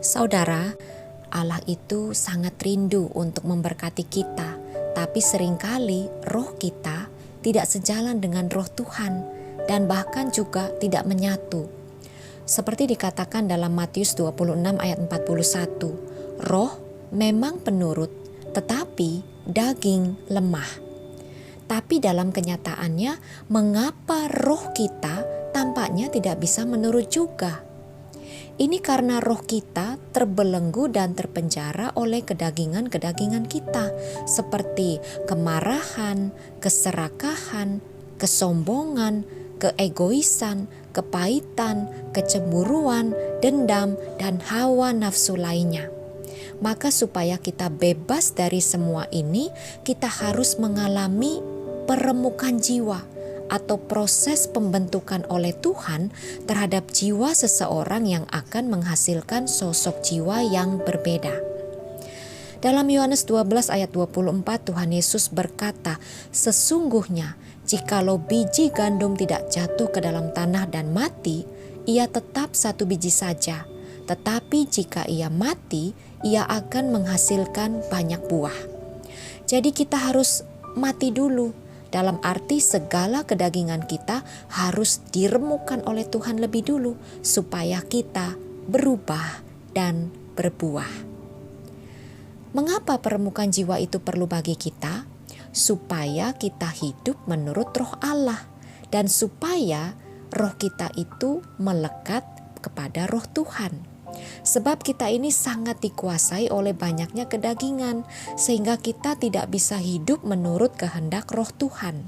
Saudara, Allah itu sangat rindu untuk memberkati kita, tapi seringkali roh kita tidak sejalan dengan roh Tuhan dan bahkan juga tidak menyatu. Seperti dikatakan dalam Matius 26 ayat 41, roh memang penurut, tetapi daging lemah. Tapi dalam kenyataannya, mengapa roh kita tampaknya tidak bisa menurut juga? Ini karena roh kita terbelenggu dan terpenjara oleh kedagingan-kedagingan kita, seperti kemarahan, keserakahan, kesombongan, keegoisan, kepahitan, kecemburuan, dendam, dan hawa nafsu lainnya. Maka supaya kita bebas dari semua ini, kita harus mengalami peremukan jiwa atau proses pembentukan oleh Tuhan terhadap jiwa seseorang yang akan menghasilkan sosok jiwa yang berbeda. Dalam Yohanes 12 ayat 24 Tuhan Yesus berkata, "Sesungguhnya jikalau biji gandum tidak jatuh ke dalam tanah dan mati, ia tetap satu biji saja. Tetapi jika ia mati, ia akan menghasilkan banyak buah." Jadi kita harus mati dulu. Dalam arti segala kedagingan kita harus diremukan oleh Tuhan lebih dulu supaya kita berubah dan berbuah. Mengapa peremukan jiwa itu perlu bagi kita? Supaya kita hidup menurut roh Allah dan supaya roh kita itu melekat kepada roh Tuhan. Sebab kita ini sangat dikuasai oleh banyaknya kedagingan, sehingga kita tidak bisa hidup menurut kehendak roh Tuhan.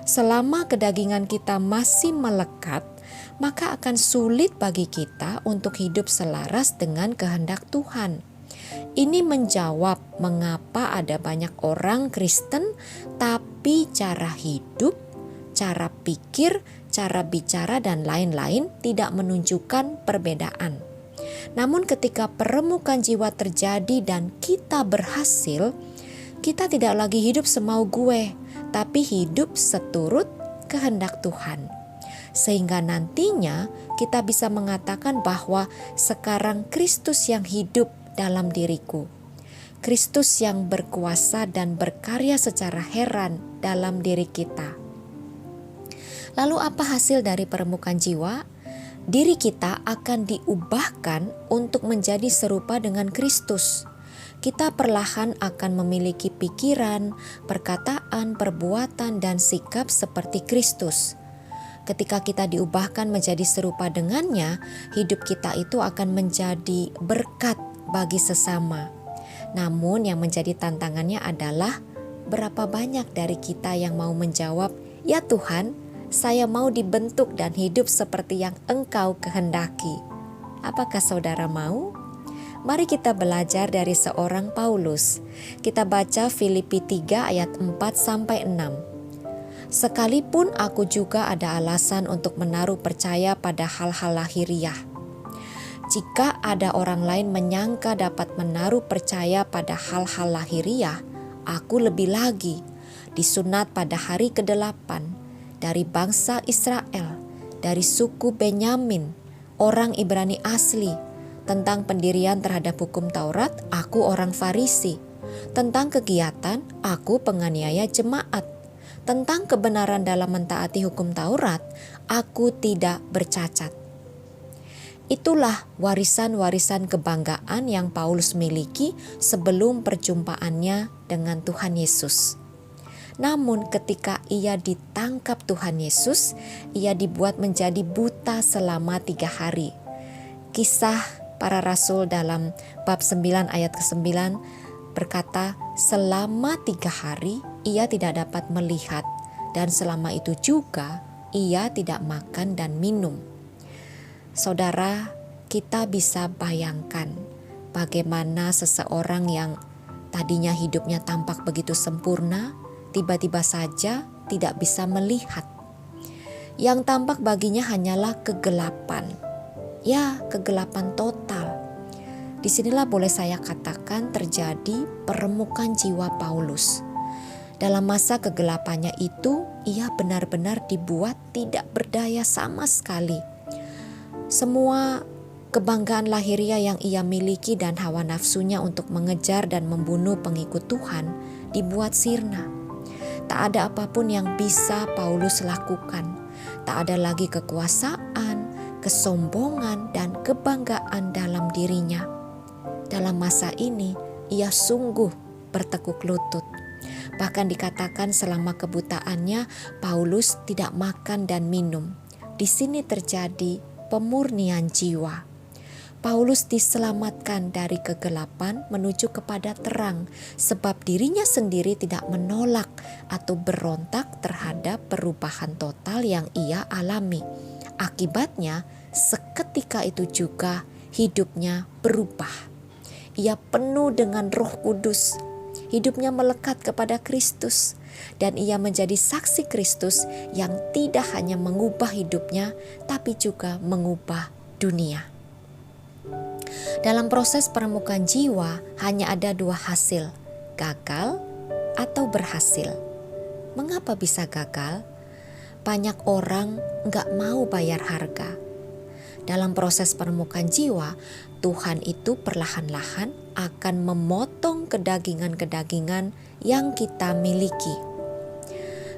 Selama kedagingan kita masih melekat, maka akan sulit bagi kita untuk hidup selaras dengan kehendak Tuhan. Ini menjawab mengapa ada banyak orang Kristen, tapi cara hidup, cara pikir, cara bicara, dan lain-lain tidak menunjukkan perbedaan. Namun ketika peremukan jiwa terjadi dan kita berhasil, kita tidak lagi hidup semau gue, tapi hidup seturut kehendak Tuhan. Sehingga nantinya kita bisa mengatakan bahwa sekarang Kristus yang hidup dalam diriku. Kristus yang berkuasa dan berkarya secara heran dalam diri kita. Lalu apa hasil dari peremukan jiwa? Diri kita akan diubahkan untuk menjadi serupa dengan Kristus. Kita perlahan akan memiliki pikiran, perkataan, perbuatan, dan sikap seperti Kristus. Ketika kita diubahkan menjadi serupa dengannya, hidup kita itu akan menjadi berkat bagi sesama. Namun yang menjadi tantangannya adalah berapa banyak dari kita yang mau menjawab, "Ya Tuhan, saya mau dibentuk dan hidup seperti yang Engkau kehendaki." Apakah saudara mau? Mari kita belajar dari seorang Paulus. Kita baca Filipi 3 ayat 4-6. "Sekalipun aku juga ada alasan untuk menaruh percaya pada hal-hal lahiriah. Jika ada orang lain menyangka dapat menaruh percaya pada hal-hal lahiriah, aku lebih lagi, disunat pada hari ke-8, dari bangsa Israel, dari suku Benyamin, orang Ibrani asli. Tentang pendirian terhadap hukum Taurat, aku orang Farisi. Tentang kegiatan, aku penganiaya jemaat. Tentang kebenaran dalam mentaati hukum Taurat, aku tidak bercacat." Itulah warisan-warisan kebanggaan yang Paulus miliki sebelum perjumpaannya dengan Tuhan Yesus. Namun ketika ia ditangkap Tuhan Yesus, ia dibuat menjadi buta selama 3 hari. Kisah para Rasul dalam bab 9 ayat ke-9 berkata, selama 3 hari ia tidak dapat melihat, dan selama itu juga ia tidak makan dan minum. Saudara, kita bisa bayangkan bagaimana seseorang yang tadinya hidupnya tampak begitu sempurna, tiba-tiba saja tidak bisa melihat. Yang tampak baginya hanyalah kegelapan. Ya, kegelapan total. Disinilah boleh saya katakan terjadi peremukan jiwa Paulus. Dalam masa kegelapannya itu, ia benar-benar dibuat tidak berdaya sama sekali. Semua Kebanggaan lahiriah yang ia miliki dan hawa nafsunya untuk mengejar dan membunuh pengikut Tuhan dibuat sirna. Tak ada apapun yang bisa Paulus lakukan. Tak ada lagi kekuasaan, kesombongan, dan kebanggaan dalam dirinya. Dalam masa ini, ia sungguh bertekuk lutut. Bahkan dikatakan selama kebutaannya, Paulus tidak makan dan minum. Di sini terjadi pemurnian jiwa. Paulus diselamatkan dari kegelapan menuju kepada terang, sebab dirinya sendiri tidak menolak atau berontak terhadap perubahan total yang ia alami. Akibatnya, seketika itu juga hidupnya berubah. Ia penuh dengan Roh Kudus. Hidupnya melekat kepada Kristus, dan ia menjadi saksi Kristus yang tidak hanya mengubah hidupnya, tapi juga mengubah dunia. Dalam proses peremukan jiwa hanya ada dua hasil, gagal atau berhasil. Mengapa bisa gagal? Banyak orang gak mau bayar harga. Dalam proses peremukan jiwa, Tuhan itu perlahan-lahan akan memotong kedagingan-kedagingan yang kita miliki.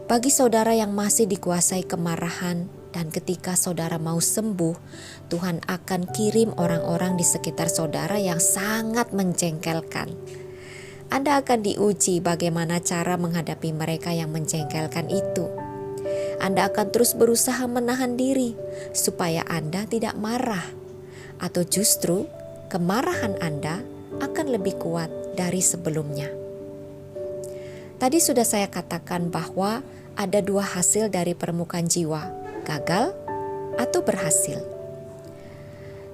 Bagi saudara yang masih dikuasai kemarahan, dan ketika saudara mau sembuh, Tuhan akan kirim orang-orang di sekitar saudara yang sangat menjengkelkan. Anda akan diuji bagaimana cara menghadapi mereka yang menjengkelkan itu. Anda akan terus berusaha menahan diri supaya Anda tidak marah, atau justru kemarahan Anda akan lebih kuat dari sebelumnya. Tadi sudah saya katakan bahwa ada dua hasil dari peremukan jiwa, gagal atau berhasil.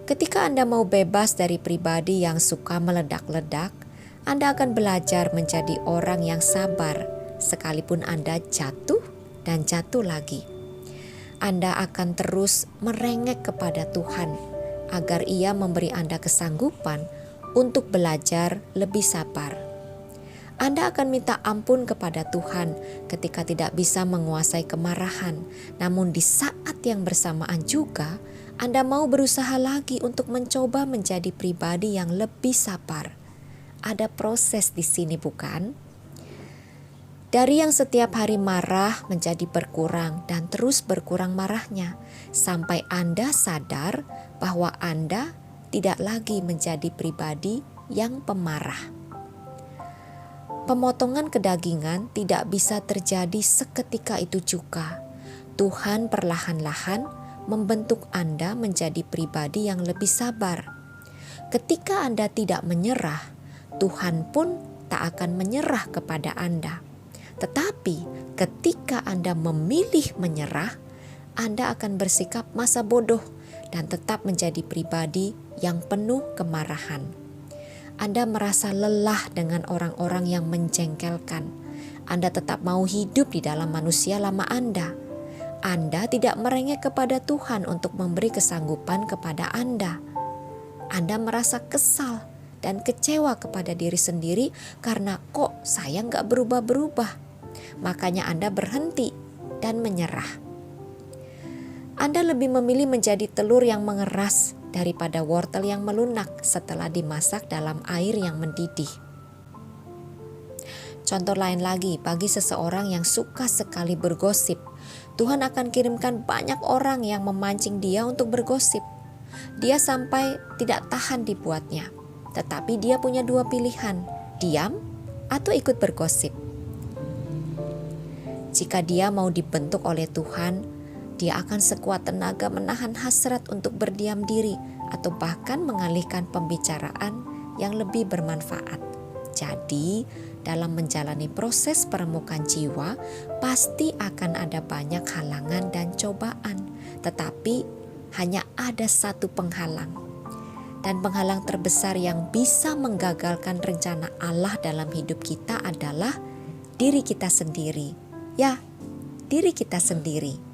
Ketika Anda mau bebas dari pribadi yang suka meledak-ledak, Anda akan belajar menjadi orang yang sabar sekalipun Anda jatuh dan jatuh lagi. Anda akan terus merengek kepada Tuhan agar Ia memberi Anda kesanggupan untuk belajar lebih sabar. Anda akan minta ampun kepada Tuhan ketika tidak bisa menguasai kemarahan. Namun di saat yang bersamaan juga, Anda mau berusaha lagi untuk mencoba menjadi pribadi yang lebih sabar. Ada proses di sini, bukan? Dari yang setiap hari marah menjadi berkurang dan terus berkurang marahnya, sampai Anda sadar bahwa Anda tidak lagi menjadi pribadi yang pemarah. Pemotongan kedagingan tidak bisa terjadi seketika itu juga. Tuhan perlahan-lahan membentuk Anda menjadi pribadi yang lebih sabar. Ketika Anda tidak menyerah, Tuhan pun tak akan menyerah kepada Anda. Tetapi ketika Anda memilih menyerah, Anda akan bersikap masa bodoh dan tetap menjadi pribadi yang penuh kemarahan. Anda merasa lelah dengan orang-orang yang menjengkelkan. Anda tetap mau hidup di dalam manusia lama Anda. Anda tidak merengek kepada Tuhan untuk memberi kesanggupan kepada Anda. Anda merasa kesal dan kecewa kepada diri sendiri karena kok saya gak berubah-berubah. Makanya Anda berhenti dan menyerah. Anda lebih memilih menjadi telur yang mengeras daripada wortel yang melunak setelah dimasak dalam air yang mendidih. Contoh lain lagi, bagi seseorang yang suka sekali bergosip, Tuhan akan kirimkan banyak orang yang memancing dia untuk bergosip. Dia sampai tidak tahan dibuatnya, tetapi dia punya dua pilihan, diam atau ikut bergosip. Jika dia mau dibentuk oleh Tuhan, dia akan sekuat tenaga menahan hasrat untuk berdiam diri atau bahkan mengalihkan pembicaraan yang lebih bermanfaat. Jadi, dalam menjalani proses peremukan jiwa, pasti akan ada banyak halangan dan cobaan. Tetapi, hanya ada satu penghalang. Dan penghalang terbesar yang bisa menggagalkan rencana Allah dalam hidup kita adalah diri kita sendiri. Ya, diri kita sendiri.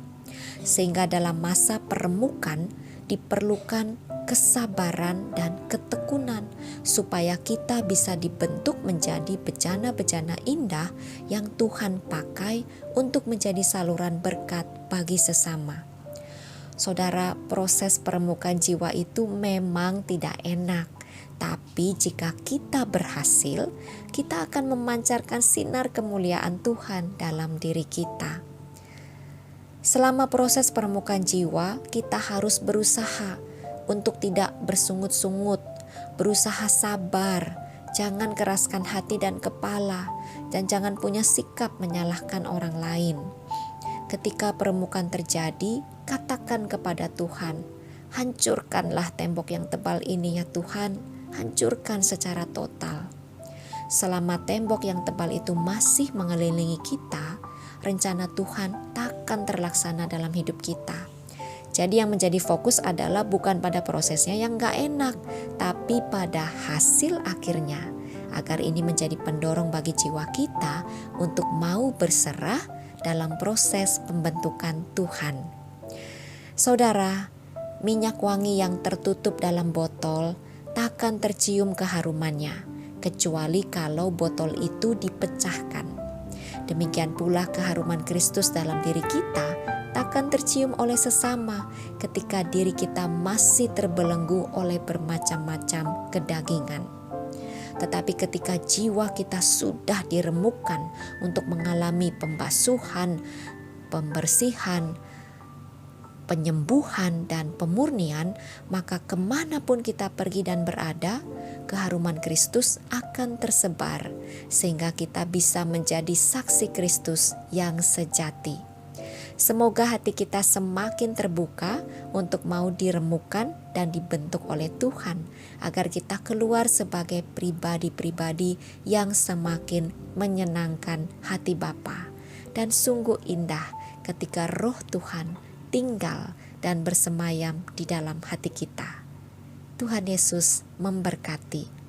Sehingga dalam masa peremukan diperlukan kesabaran dan ketekunan supaya kita bisa dibentuk menjadi bejana-bejana indah yang Tuhan pakai untuk menjadi saluran berkat bagi sesama. Saudara, proses peremukan jiwa itu memang tidak enak. Tapi jika kita berhasil, kita akan memancarkan sinar kemuliaan Tuhan dalam diri kita. Selama proses peremukan jiwa, kita harus berusaha untuk tidak bersungut-sungut, berusaha sabar, jangan keraskan hati dan kepala, dan jangan punya sikap menyalahkan orang lain. Ketika peremukan terjadi, katakan kepada Tuhan, hancurkanlah tembok yang tebal ini ya Tuhan, hancurkan secara total. Selama tembok yang tebal itu masih mengelilingi kita, rencana Tuhan takkan terlaksana dalam hidup kita. Jadi yang menjadi fokus adalah bukan pada prosesnya yang gak enak, tapi pada hasil akhirnya. Agar ini menjadi pendorong bagi jiwa kita untuk mau berserah dalam proses pembentukan Tuhan. Saudara, minyak wangi yang tertutup dalam botol takkan tercium keharumannya, kecuali kalau botol itu dipecahkan. Demikian pula keharuman Kristus dalam diri kita takkan tercium oleh sesama ketika diri kita masih terbelenggu oleh bermacam-macam kedagingan. Tetapi ketika jiwa kita sudah diremukkan untuk mengalami pembasuhan, pembersihan, penyembuhan, dan pemurnian, maka kemanapun kita pergi dan berada, keharuman Kristus akan tersebar sehingga kita bisa menjadi saksi Kristus yang sejati. Semoga hati kita semakin terbuka untuk mau diremukkan dan dibentuk oleh Tuhan, agar kita keluar sebagai pribadi-pribadi yang semakin menyenangkan hati Bapa. Dan sungguh indah ketika Roh Tuhan tinggal dan bersemayam di dalam hati kita. Tuhan Yesus memberkati.